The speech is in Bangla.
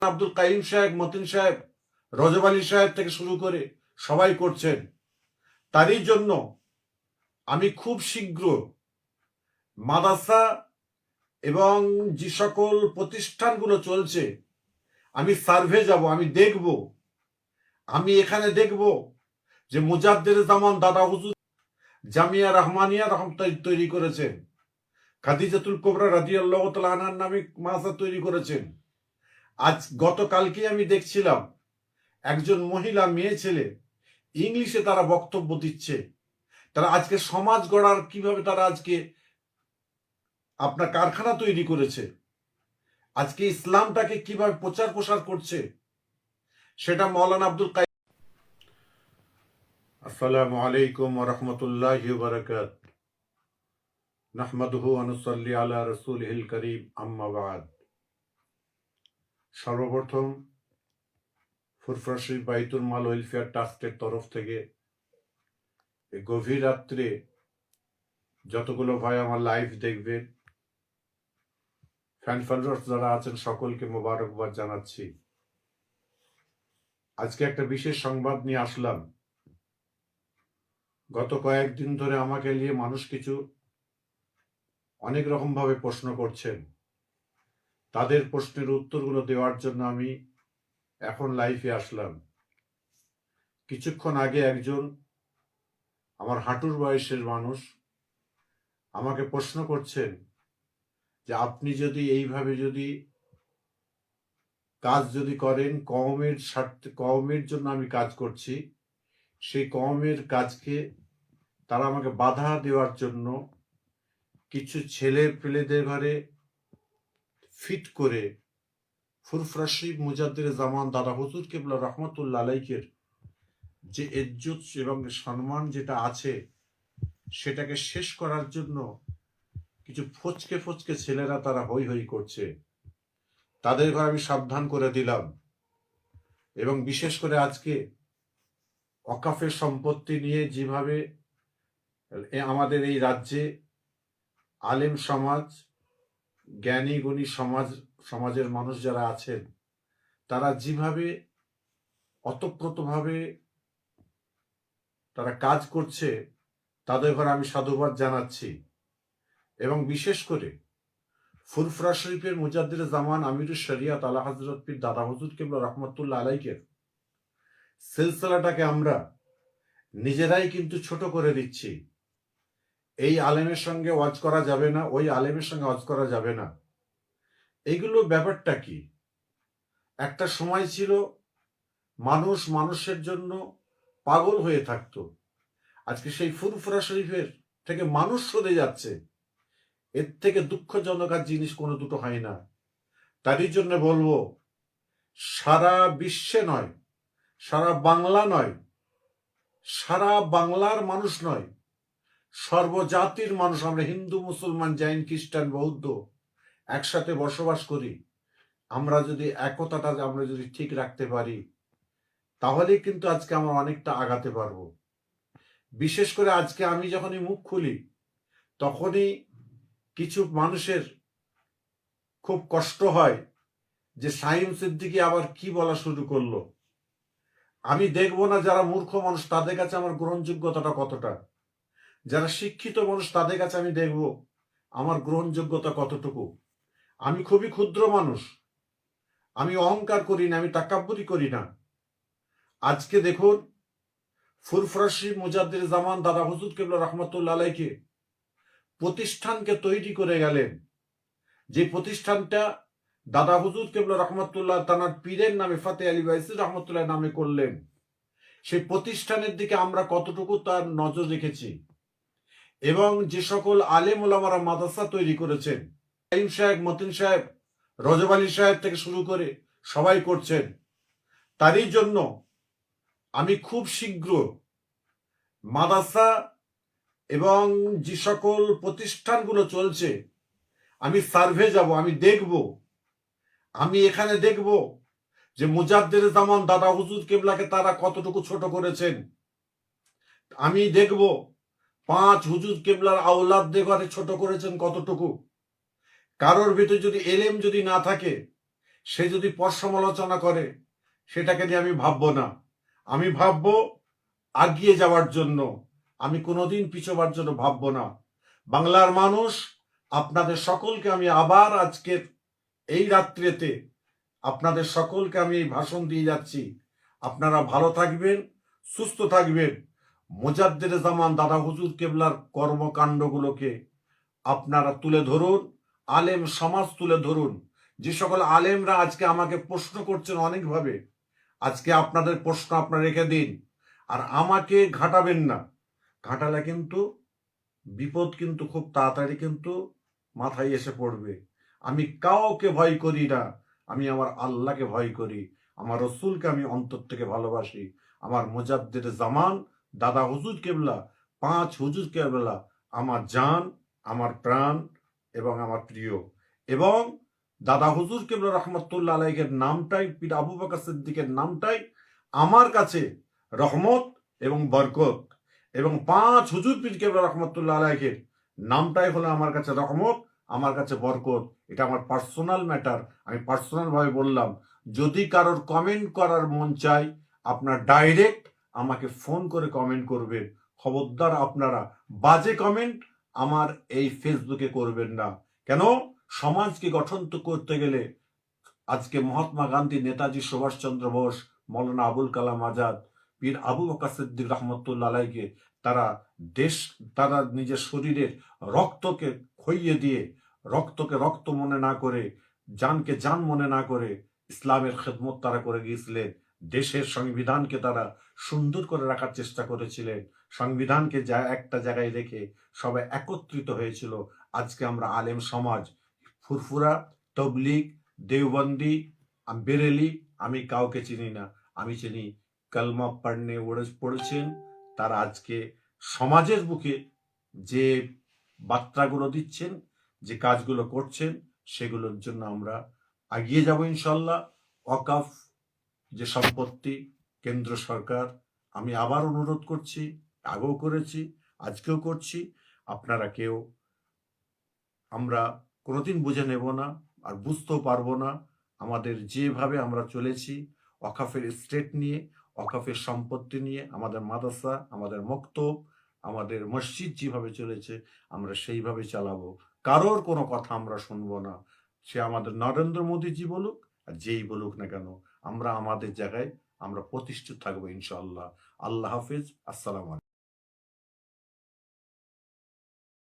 আব্দুল কাইম সাহেব, মতিন সাহেব, রজব আলী সাহেব থেকে শুরু করে সবাই করছেন। তারই জন্য আমি খুব শীঘ্র মাদ্রাসা এবং যে সকল প্রতিষ্ঠানগুলো চলছে আমি সার্ভে যাব, আমি দেখব। আমি এখানে দেখব যে মুজাদ্দের জামান দাদা হুজুর জামিয়া রহমানিয়া তৈরি করেছেন, খাদিজাতুল কোবরা রাদিয়াল্লাহু তাআলা আনহার নামে মাদ্রাসা তৈরি করেছেন। আজ গতকালকে আমি দেখছিলাম একজন মহিলা, মেয়ে ছেলে ইংলিশে তারা বক্তব্য দিচ্ছে। তারা আজকে সমাজ গড়ার কিভাবে তারা আজকে আপনার কারখানা তৈরি করেছে, আজকে ইসলামটাকে কিভাবে প্রচার প্রসার করছে, সেটা মাওলানা আব্দুল কাইম। আসসালামু আলাইকুম ওয়া রাহমাতুল্লাহি ওয়া বারাকাতুহু। নাহমাদুহু ওয়া নুসাল্লি আলা রাসূলিহিল কারীম, আম্মা বা'দ। সর্বপ্রথম ফুরফুরা শরীফ বাইতুল মাল ওয়েলফেয়ার ট্রাস্টের তরফ থেকে এই গভীর রাত্রে যতগুলো ভাই আমার লাইভ দেখবেন, ফ্যান ফলোয়ার্স যারা আছেন সকলকে মোবারকবাদ জানাচ্ছি। আজকে একটা বিশেষ সংবাদ নিয়ে আসলাম। গত কয়েকদিন ধরে আমাকে নিয়ে মানুষ কিছু অনেক রকম ভাবে প্রশ্ন করছেন। তাদের প্রশ্নের উত্তরগুলো দেওয়ার জন্য আমি এখন লাইভে আসলাম। কিছুক্ষণ আগে একজন আমার হাঁটুর বয়সের মানুষ আমাকে প্রশ্ন করছেন যে আপনি যদি এইভাবে যদি কাজ যদি করেন, কওমের স্বার্থে, কওমের জন্য আমি কাজ করছি, সেই কওমের কাজকে তারা আমাকে বাধা দেওয়ার জন্য কিছু ছেলে পেলেদের ঘরে ফিট করে ফুরফুরা শরীফ মুজাদ্দের জামান দাদা হুজুর কেবলা রহমতুল্লাহ আলাইহির যে ইজ্জত এবং সম্মান যেটা আছে সেটাকে শেষ করার জন্য কিছু ফচকে ফচকে ছেলেরা তারা হই হই করছে। তাদের ঘরে আমি সাবধান করে দিলাম। এবং বিশেষ করে আজকে ওয়াকফের সম্পত্তি নিয়ে যেভাবে আমাদের এই রাজ্যে আলেম সমাজ, জ্ঞানী গুণী সমাজের মানুষ যারা আছেন তারা যেভাবে অতপ্রতভাবে তারা কাজ করছে, তাদের ঘরে আমি সাধুবাদ জানাচ্ছি। এবং বিশেষ করে ফুরফুরা শরীফের মুজাদ্দির জামান আমিরুশ শরিয়াত আলা হযরত পীর দাদা হুজুর কেবলা রহমতুল্লাহ আলাইহির সিলসিলাটাকে আমরা নিজেরাই কিন্তু ছোট করে দিচ্ছি। এই আলেমের সঙ্গে ওয়াজ করা যাবে না, ওই আলেমের সঙ্গে ওয়াজ করা যাবে না। এইগুলো ব্যাপারটা কি? একটা সময় ছিল মানুষ মানুষের জন্য পাগল হয়ে থাকতো। আজকে সেই ফুরফুরা শরীফের থেকে মানুষ সরে যাচ্ছে। এর থেকে দুঃখজনক আর জিনিস কোনো দুটো হয় না। তারই জন্য বলবো, সারা বিশ্বে নয়, সারা বাংলা নয়, সারা বাংলার মানুষ নয়, সর্বজাতির মানুষ, আমরা হিন্দু, মুসলমান, জৈন, খ্রিস্টান, বৌদ্ধ একসাথে বসবাস করি। আমরা যদি একতাটা আমরা যদি ঠিক রাখতে পারি তাহলে কিন্তু আজকে আমরা অনেকটা আগাতে পারবো। বিশেষ করে আজকে আমি যখনই মুখ খুলি তখনই কিছু মানুষের খুব কষ্ট হয় যে সাইম সিদ্দিকী আবার কি বলা শুরু করলো। আমি দেখবো না যারা মূর্খ মানুষ তাদের কাছে আমার গ্রহণযোগ্যতাটা কতটা, যারা শিক্ষিত মানুষ তাদের কাছে আমি দেখব আমার গ্রহণযোগ্যতা কতটুকু। আমি খুবই ক্ষুদ্র মানুষ, আমি অহংকার করি না, আমি তাকাব্বুরি করি না। আজকে দেখুন, ফুরফুরা শরীফ মুজাদ্দির জামান দাদা হুজুর কেবলা রহমতুল্লাহ আলাইহি প্রতিষ্ঠানকে তৈরি করে গেলেন, যে প্রতিষ্ঠানটা দাদা হুজুর কেবলা রহমতুল্লাহ তানার পীরের নামে ফাতে আলী ওয়াইসি রহমতুল্লাহ নামে করলেন। সেই প্রতিষ্ঠানের দিকে আমরা কতটুকু তার নজর রেখেছি। এবং যে সকল আলেম ওলামারা মাদ্রাসা তৈরি করেছেন, কাইম সাহেব, মতিন সাহেব, রজব আলী সাহেব থেকে শুরু করে সবাই করছেন। তারই জন্য আমি খুব শীঘ্র মাদ্রাসা এবং যে সকল প্রতিষ্ঠানগুলো চলছে আমি সার্ভে যাব, আমি দেখব। আমি এখানে দেখব যে মুজাদ্দের জামান দাদা হুজুর কেবলাকে তারা কতটুকু ছোট করেছেন। আমি দেখব 5 হুজুর কেবলার আওলাদদের ঘরে ছোট করেছেন কতটুকু। কারোর ভিতরে যদি এলেম যদি না থাকে সে যদি পর সমালোচনা করে সেটাকে নিয়ে আমি ভাববো না। আমি ভাববো আগিয়ে যাওয়ার জন্য। আমি কোনোদিন পিছোবার জন্য ভাববো না। বাংলার মানুষ, আপনাদের সকলকে আমি আবার আজকের এই রাত্রিতে আপনাদের সকলকে আমি এই ভাষণ দিয়ে যাচ্ছি। আপনারা ভালো থাকবেন, সুস্থ থাকবেন। মোজাদ্দেদ জামান দাদা হুজুর কেবলার কর্মকাণ্ডগুলোকে আপনারা তুলে ধরুন, আলেম সমাজ তুলে ধরুন। যে সকল আলেমরা আজকে আমাকে প্রশ্ন করছেন অনেকভাবে, আজকে আপনাদের প্রশ্ন আপনারা রেখে দিন, আর আমাকে ঘাঁটাবেন না। ঘাঁটালে কিন্তু বিপদ কিন্তু খুব তাড়াতাড়ি কিন্তু মাথায় এসে পড়বে। আমি কাউকে ভয় করি না, আমি আমার আল্লাহকে ভয় করি, আমার রসুলকে আমি অন্তর থেকে ভালোবাসি। আমার মুজাদ্দিদ জামান দাদা হুজুর কেবলা, 5 হুজুর কেবলা আমার জান, আমার প্রাণ এবং আমার প্রিয়। এবং দাদা হুজুর কেবলা রহমতুল্লাহ আলাইহির নামটাই, পীর আবু বকর সিদ্দিকের নামটাই আমার কাছে রহমত এবং বরকত। এবং 5 হুজুর পীর কেবলা রহমতুল্লাহ আলাইহির নামটাই হলো আমার কাছে রহমত, আমার কাছে বরকত। এটা আমার পার্সোনাল ম্যাটার, আমি পার্সোনাল ভাবে বললাম। যদি কারোর কমেন্ট করার মন চাই, আপনার ডাইরেক্ট আমাকে ফোন করে কমেন্ট করবেন। খবরদার আপনারা বাজে কমেন্ট আমার এই ফেসবুকে করবেন না। কেন? সমাজকে গঠন তো করতে গেলে আজকে মহাত্মা গান্ধী, নেতাজি সুভাষচন্দ্র বোস, মৌলানা আবুল কালাম আজাদ, পীর আবু বকর সিদ্দিক রহমতুল্লাহ আলাইহিকে তারা নিজের শরীরের রক্তকে খইয়ে দিয়ে, রক্তকে রক্ত মনে না করে, জানকে জান মনে না করে ইসলামের খেদমত তারা করে গিয়েছিলেন। দেশের সংবিধানকে তারা সুন্দর করে রাখার চেষ্টা করেছিলেন। সংবিধানকে একটা জায়গায় রেখে সবাই একত্রিত হয়েছিল। আজকে আমরা আলেম সমাজ, ফুরফুরা, তবলিগ, দেওবন্দি, বেরেলি, আমি কাউকে চিনি না। আমি চিনি কালমা পড়েছেন তারা আজকে সমাজের বুকে যে বার্তাগুলো দিচ্ছেন, যে কাজগুলো করছেন, সেগুলোর জন্য আমরা এগিয়ে যাব ইনশাল্লাহ। ওয়াকফ যে সম্পত্তি, কেন্দ্র সরকার, আমি আবার অনুরোধ করছি, আগেও করেছি, আজকেও করছি, আপনারা কেউ আমরা কোনোদিন বুঝে নেব না, আর বুঝতেও পারবো না। আমাদের যেভাবে আমরা চলেছি ওয়াকফের স্টেট নিয়ে, ওয়াকফের সম্পত্তি নিয়ে, আমাদের মাদ্রাসা, আমাদের মক্তব, আমাদের মসজিদ যেভাবে চলেছে আমরা সেইভাবে চালাবো। কারোর কোনো কথা আমরা শুনবো না। সে আমাদের নরেন্দ্র মোদীজি বলুক আর যেই বলুক না কেন, আমরা আমাদের জায়গায় আমরা প্রতিষ্ঠিত থাকবো ইনশাআল্লাহ। আল্লাহ হাফিজ। আসসালামু আলাইকুম।